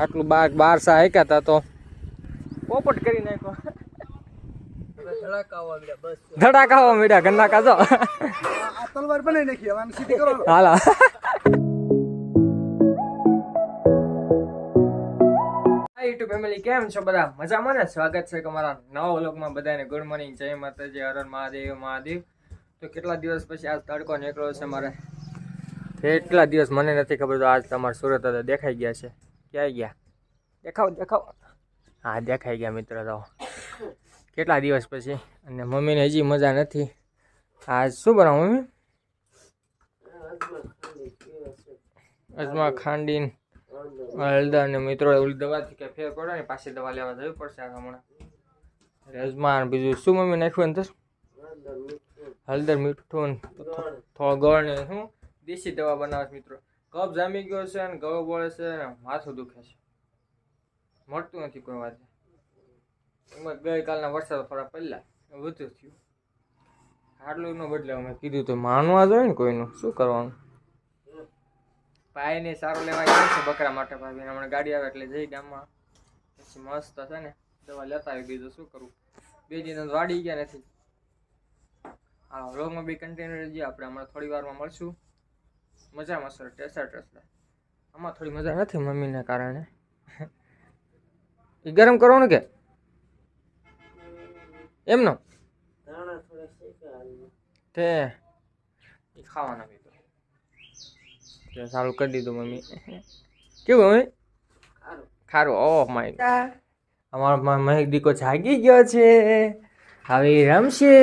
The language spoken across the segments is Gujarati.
આટલું બારસા હાક્યા હતા તો પોપટ કરી નાખ્યો. ધડાકાવા મીડા ગન્ના કાજો તલવાર બનાવી નાખી હવે સીધી કરો. હાલા યુટ્યુબ ફેમિલી કેમ છો બધા મજામાં ને? સ્વાગત છે તમારા નવા વ્લોગમાં. બધાને ગુડ મોર્નિંગ, જય માતાજી, હર હર મહાદેવ મહાદેવ. તો કેટલા દિવસ પછી આજ તડકો નીકળ્યો છે મારે. કેટલા દિવસ મને નથી ખબર. તો આજ તમારે સુરત હતા દેખાઈ ગયા છે. ક્યાં ગયા? દેખાવ. હા દેખાઈ ગયા મિત્ર. તો કેટલા દિવસ પછી. અને મમ્મીને હજી મજા નથી. આજ શું બનાવું મમ્મી? અજમા ખાંડીને હળદર. અને મિત્રો ઓલી દવાથી કે ફેર પડે ને પાછી દવા લેવા જવી પડશે હમણાં. અજમા બીજું શું મમ્મી નાખ્યું અંદર? હળદર, મીઠું, થોડો ગોળ ને શું દેશી દવા બનાવે મિત્રો. કફ જામી ગયો છે અને ગળો બોળે છે ને માથું દુખે છે. મળતું નથી કોઈ વાત. એમાં ગઈકાલના વરસાદ થોડા પહેલા વધુ થયું. આટલું ન બદલે અમે કીધું તો માનવા જોઈએ ને કોઈનું. શું કરવાનું? ભાઈને સારું લેવા જાય છે બકરા માટે. ભાઈ હમણાં ગાડી આવે એટલે જઈ ગામમાં પછી મસ્ત છે ને દવા લેતા આવી. બીજું શું કરવું? 2 દિન વાડી ગયા નથી. હા વ્લોગમાં બી કન્ટિન્યુ રહેજો. આપણે હમણાં થોડી વારમાં મળશું. મજામાં સર ટેસા. આમાં થોડી મજા નથી મમ્મીને કારણે. એ ગરમ કરવાનું કે એમનો તે એ ખાવાના મિત્રો. તે સારું કરી દીધું મમ્મી. કેવું મમ્મી? ખારું. Oh my. અમારો મહેક દીકો જાગી ગયો છે. હવે રમશે.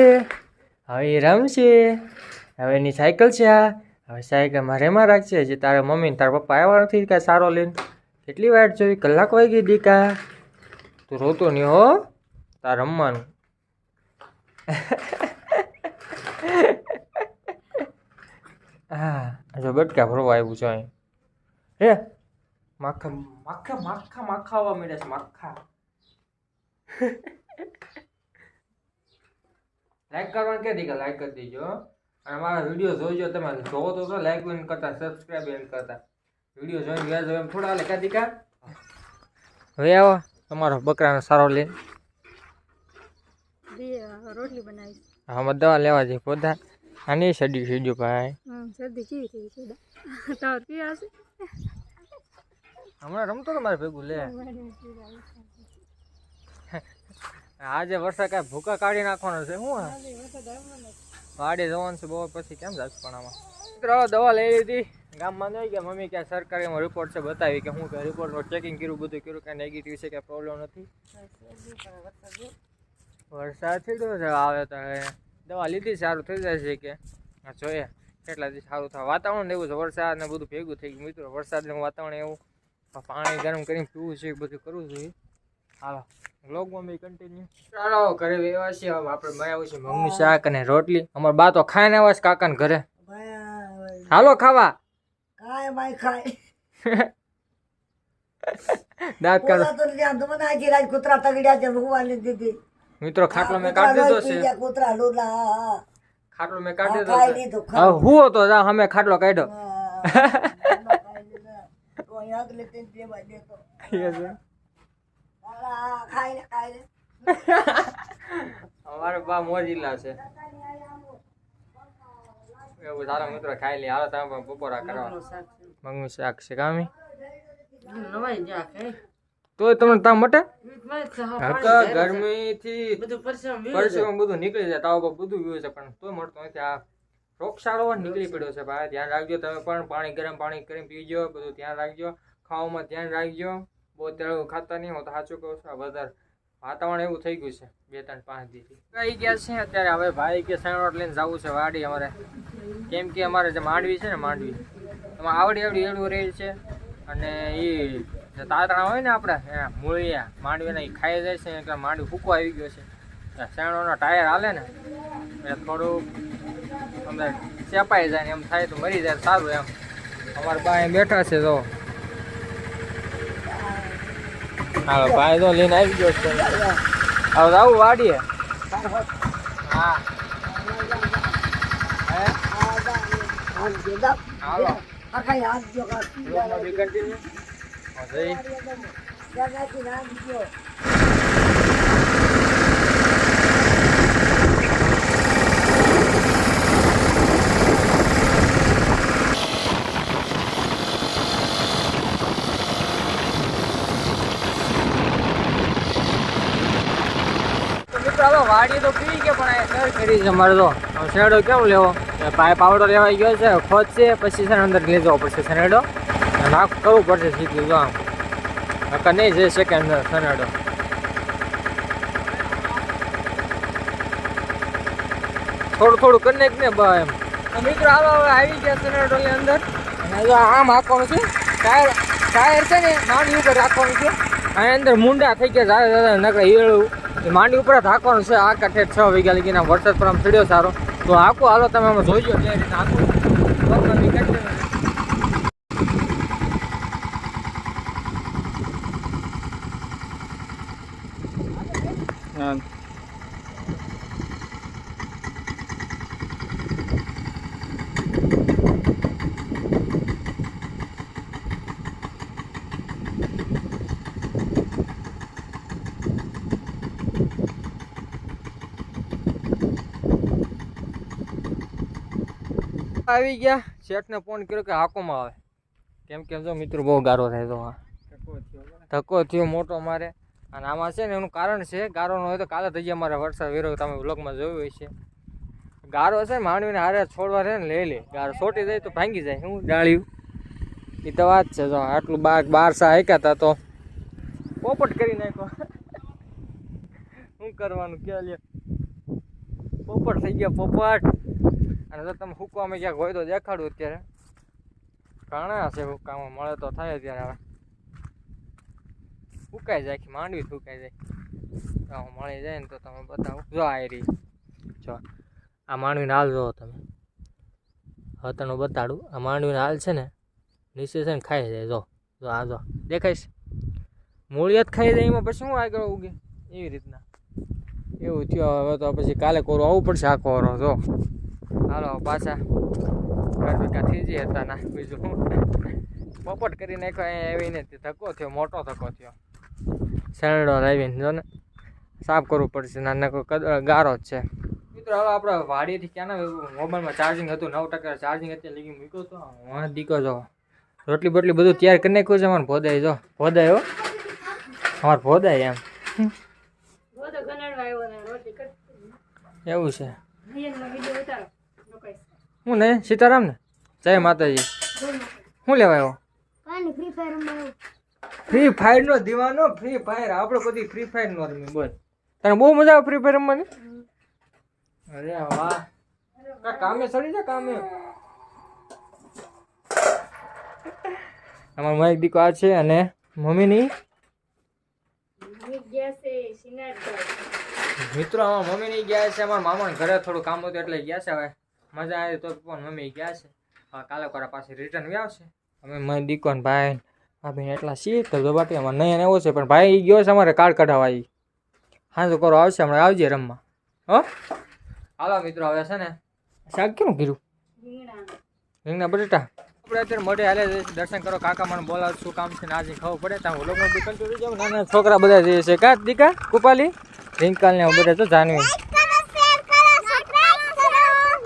હવે એની સાયકલ છે. હવે સાયકલમાં રેમાં રાખશે. જે તારા મમ્મી તારા પપ્પા આવ્યા નથી કાંઈ સારો લઈને. કેટલી વાર જોઈ? કલાક વાગી ગઈ દીકા. તું રોતો નહીં હો. તાર રમવાનું. હા જો બટકા ભરવા આવ્યું છે અહીં. હે માખા આવવા માંડ્યા છે. માખા લાઈક કરવાનું કે દીકા લાઈક કરી દેજો. અને મારા વિડીયો જોઈજો. તમે જોવો તો લાઈક પણ કરતા, સબસ્ક્રાઈબ એમ કરતા. વિડીયો જોઈને વ્યાજ એમ થોડા હાલે કા દીકા. હવે આવો તમારો બકરાનો સારો લઈને. રોટલી બનાવી. હા દવા લેવા જઈએ પોતા. આની શરદી ભાઈ. શરદી કેવી થઈ છે? તાવ પીવા છે. હમણાં રમતો તો મારે ભેગું લે. આજે વરસાદ કાંઈ ભૂકા કાઢી નાખવાનો છે. શું વાડી જવાનું છે બહુ પછી કેમ જાશ પણ આમાં. મિત્રો દવા લઈ લીધી. ગામમાં નહીં ગયા. મમ્મી ક્યાં સરકારીમાં રિપોર્ટ છે બતાવી કે હું કે રિપોર્ટમાં ચેકિંગ કર્યું બધું કર્યું કાંઈ નેગેટિવ છે કે પ્રોબ્લેમ નથી. વરસાદ થયો છે આવે તો દવા લીધી સારું થઈ જાય છે કે જોઈએ કેટલા દિવસ સારું થાય. વાતાવરણ એવું છે વરસાદ ને બધું ભેગું થઈ ગયું મિત્રો. વરસાદનું વાતાવરણ એવું. પાણી ગરમ કરીને પીવું છે બધું કરવું જોઈએ. હાલો વ્લોગમાં બી કન્ટિન્યુ. ચાલો ઘરે વ્યવહાર છે. આપણે બનાવ્યું છે મગનું શાક અને રોટલી. અમારા બા તો ખાઈને આવ્યા છે કાકાને ઘરે. હાલો ખાવા. દાંત કાઢો મિત્રો. ખાટલો મેં કાઢી દીધો છે. ખાટલો મેં કાઢી દીધો છે. હું હતો અમે ખાટલો કાઢ્યો. અમારે બા મોજીલા છે એવું. સારા મિત્રો ખાઈ લે. હાલો તમે બપોરા કરવા. મગનું શાક છે કામી તો તમને તાવ મટે. ગરમીથી પરસેવો બધું નીકળી જાય. તાવ બધું પીવું છે પણ તોય મળતો નથી. આ રોગચાળો નીકળી પડ્યો છે ભાઈ. ધ્યાન રાખજો તમે પણ. પાણી ગરમ પાણી કરીને પીજો. બધું ધ્યાન રાખજો. ખાવામાં ધ્યાન રાખજો. બહુ તેલ ખાતા નહીં. હું તો સાચું કહું છું. વધારે વાતાવરણ એવું થઈ ગયું છે 2-3-5 દિવસથી. કઈ ગયા છે અત્યારે. હવે ભાઈ કે સાણોટ લઈને જવું છે વાડી અમારે. કેમ કે અમારે જે માંડવી છે ને માંડવી એમાં આવડી એવડું રહે છે. અને એ જે તાતણા હોય ને આપણે મૂળિયા માંડવીના એ ખાઈ જાય છે. એટલે માંડવી ફૂકો આવી ગયો છે. શેણોનો ટાયર હાલે ને એટલે થોડુંક અમે ચેપાઈ જાય ને એમ થાય તો મરી જાય સારું એમ. અમારા બા બેઠા છે તો હા ભાઈ તો લઈને આવી ગયો છે. હવે આવું વાડીએ. હા હાલો કન્ટિન્યુ. વાડી તો પી કે પણ સર કરી છે અમારે તો શેરડો કેવું લેવો પાઇપ આવડો લેવાઈ ગયો છે ખોદશે પછી છે ને અંદર લઈ જવો પડશે શેરડો નાખ કરવું પડશે સીધું જો આમ નકર નહીં જઈ શકે અંદર શેરડો થોડું કરી નાખ ને બા એમ મિત્રો હાલો હવે આવી ગયા શેરડો ની અંદર અને જો આમ હાંકવાનું છે ટાયર છે ને માંડી ઉપર રાખવાનું છે અને અંદર મુંડા થઈ ગયા દાદા નકર હીળું માંડી ઉપર હાંકવાનું છે આ કાંઠે 6 વાગ્યા લગીને વરસાદ પર આમ પડ્યો સારો તો હાંકો હાલો તમે આમાં જોઈજો જે રીતે હાંકો આવી ગયા શેઠને ફોન કર્યો કે હાકોમાં આવે કેમ કે જો મિત્રો બહુ ગારો થાય તો ધક્કો થયો મોટો મારે અને આમાં છે ને એનું કારણ છે ગારો ન હોય તો કાલે થઈ ગયા મારે વરસાદ વેરો તમે વ્લોગમાં જોયું હોય છે ગારો છે માંડવીને હારે છોડવા છે ને લઈ લે ગારો છોટી જાય તો ભાંગી જાય હું ડાળ્યું એ તો વાત છે જો આટલું બાર સા હાક્યા હતા તો પોપટ કરી નાખો શું કરવાનું કે લે પોપટ થઈ ગયા પોપટ અને જો તમે હુકવામાં ક્યાંક હોય તો દેખાડું અત્યારે ઘણા હશે હુકામાં મળે તો થાય અત્યારે હવે સુકાઈ જાય માંડવી સુકાઈ જાય મળી જાય ને તો તમે બતાવો જો આ રહી જો આ માંડવીને હાલ જો તમે હવે તને બતાડું આ માંડવીને હાલ છે ને નીચે છે ને ખાઈ જાય જો આ જો દેખાઈશ મૂળિયાત ખાઈ જાય એમાં પછી શું આગળ ઉગે એવી રીતના એવું થયું હવે તો પછી કાલે કોરું આવવું પડશે આ કોરો જો હાલો પાછા ભેગા થઈ જઈએ હતા ના બીજું પોપટ કરી નાખ્યો આવીને ધક્કો થયો મોટો ધક્કો થયો શેરડો લાવીને જો ને સાફ કરવું પડશે નાના ગારો જ છે મિત્રો હાલો આપણે વાડીથી ક્યાંના મોબાઈલમાં ચાર્જિંગ હતું 9% ચાર્જિંગ અત્યારે લગી મૂક્યો હતો વાં દીકો જો રોટલી બોટલી બધું તૈયાર કરી નાખ્યું છે અમારે ભોદાય જો ભોદાય હો અમારે ભોદાય એમ એવું છે હું નહીં સીતારામ ને જય માતાજી શું લેવા આવ્યો ફ્રી ફાયર નો દીવાનો ફ્રી ફાયર આપણે બધી ફ્રી ફાયર નો રમી બોલ તને બહુ મજા આવે ફ્રી ફાયર રમવાની અરે વાહ કામે સડી જા કામે અમાર માઈક દીકો આ છે અને મમ્મીની મિત્રો અમારા મમ્મીની ગયા છે અમારા મામાને ઘરે થોડું કામ હતું એટલે ગયા છે હવે મજા આવી તો પણ મમ્મી ગયા છે કાલે કોરા પાસે રિટર્ન આવશે અમે મારી દીકો ને ભાઈ ભાભીને એટલા છીએ તો દબાટી અમારે નહીં એવો છે પણ ભાઈ ગયો છે અમારે કાર્ડ કઢાવવા હા તો કરો આવશે હમણાં આવજે રમવા હો હાલો મિત્રો હવે છે ને શાક કેવું કીધું રીંગણા બટેટા આપણે અત્યારે મોઢે હાલે દર્શન કરો કાકા મને બોલાવ શું કામ છે ને આજે ખબર પડે ત્યાં લોકો દુકાન ચોરી જાવ નાના છોકરા બધા જઈએ છે કા દીકા કુપાલી રિંકલ ને બધા તો જાનવી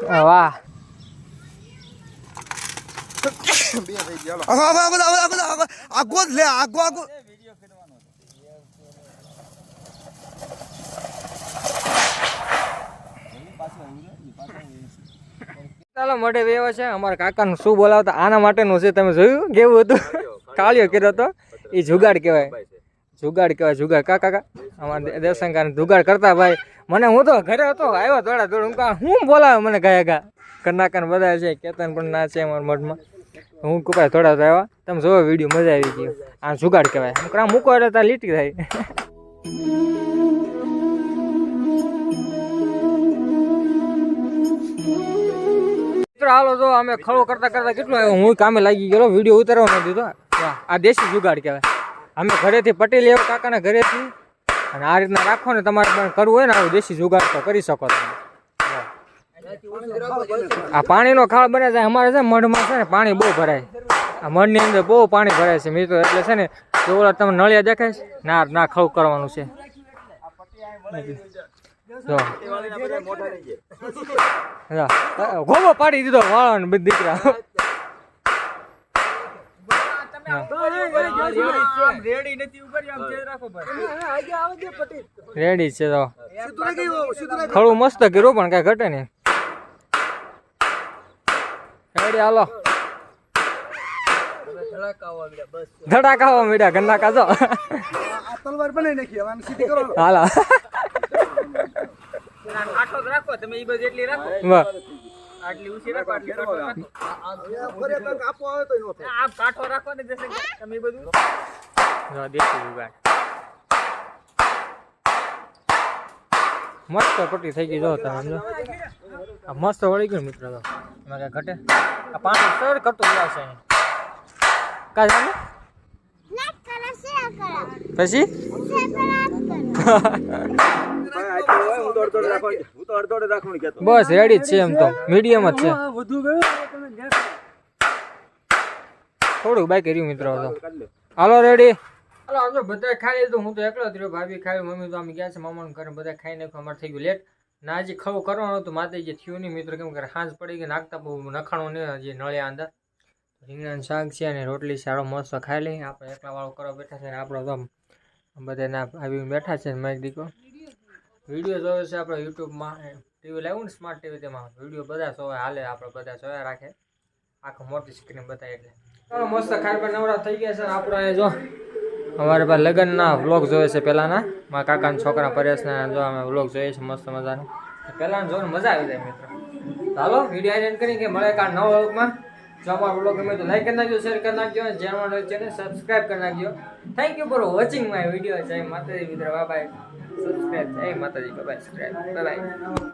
વાહ ચાલો મોઢે વેવો છે અમારા કાકાનું શું બોલાવતા આના માટેનું છે તમે જોયું કેવું હતું કાળિયો કર્યો હતો એ જુગાડ કહેવાય જુગાડ કાકા અમારા દેવશંકર જુગાડ કરતા ભાઈ મને હું તો ઘરે હતો આવ્યો થોડા થોડું હું બોલાવે મને ગયા કર્ણાકર બધા છે કેતન પણ ના છે અમારા મઠમાં હું કુપાય થોડા આવ્યા તમે જોવો વિડીયો મજા આવી ગયો આ જુગાડ કહેવાય હું મૂકો એટલે ત્યાં લીટી થાય હાલો તો અમે ખળો કરતા કેટલું આવ્યો હું કામે લાગી ગયો વિડીયો ઉતારવા નથી દીધો આ દેશી જુગાડ કહેવાય અમે ઘરેથી પટેલ એવા કાકાના ઘરેથી અને આ રીતના રાખો ને તમારે પણ કરવું હોય ને આવું દેશી જુગાડ તો કરી શકો તમે આ પાણીનો ખાળ બને છે અમારે છે મઢમાં છે ને પાણી બહુ ભરાય આ મઢની અંદર બહુ પાણી ભરાય છે મિત્રો, એટલે છે ને જો ઓલા તમે નળિયા દેખાય છે ના ખવ કરવાનું છે. જો ગોબો પાડી દીધો વાળાને બધી દીકરા. રેડી છે તો ખડું મસ્ત કર્યું પણ કઈ ઘટે નહીં. રેડી હાલો ધડાકા આવવા મીડા ગન્ના કાજો આ તલવાર બનાવી નાખી હવે આને સીધી કરો હાલા આટલો જ રાખો તમે ઈ બધી એટલી રાખો વાહ આટલી ઊંચી રાખો આટલી કાઠો રાખો ફરે કાંઈક આપો આવે તો નો થાય આમ કાઠો રાખો ને જશે તમે ઈ બધું જો દેખી વિભાગ મસ્ત પટ્ટી થઈ ગઈ જો તમે સમજો આ મસ્ત વળી ગયું મિત્રો તો એમાં કઈ ઘટે આ પાણી સર કરતું ગયા છે કા જાને પછી બસ રેડી જ છે એમ તો મીડિયમ જ છે થોડુંક બાકી રહ્યું મિત્રો તો હાલો રેડી હાલો આમ તો બધા ખાઈ લીધું હું તો એકલો જ રહ્યો ભાભી ખાઈ મમ્મી તો આમ ગયા છે મામાનું ઘરે બધા ખાઈ નાખ્યું અમારે થઈ ગયું લેટ ના હજી ખવું કરવાનું હતું માતે જે થયું નહીં મિત્રો કેમ કે સાંજ પડી ગઈ નાખતા બહુ નખાણું નહીં હજી નળિયા અંદર રીંગણાનું શાક છે અને રોટલી સારો મસ્ત ખાઈ લઈ આપણે એકલા વાળો કરવા બેઠા છે ને આપણો તો બધાના આવીને બેઠા છે માઇક દીકો વિડીયો જોયો છે આપણે યુટ્યુબમાં ટીવી લાવ્યું ને સ્માર્ટ ટીવી તેમાં વિડીયો બધા જોવે હાલે આપણે બધા જોયા રાખે આખો મોટી સ્ક્રીન બતાવે એટલે ચાલો મસ્ત ખાઈ પર નવરા થઈ ગયા છે આપણે જો અમારે પાસે લગ્નના વ્લોગ જોઈએ છે પહેલાંના મારા કાકાના છોકરા પરેશના જો અમે વ્લોગ જોઈએ છે મસ્ત મજાનો પહેલાંના જોઈને મજા આવી જાય મિત્રો ચાલો વિડીયો એન્ડ કરી કે મળે કાં નવા વ્લોગમાં જો અમારો વ્લોગ ગમે તો લાઈક કરી નાખજો શેર કરી નાખજો અને ચેનલ સબસ્ક્રાઈબ કરી નાખજો thank you for watching my video જય માતાજી મિત્રો બાય સબસ્ક્રાઈબ જય માતાજી બાય સબસ્ક્રાઈબ બાય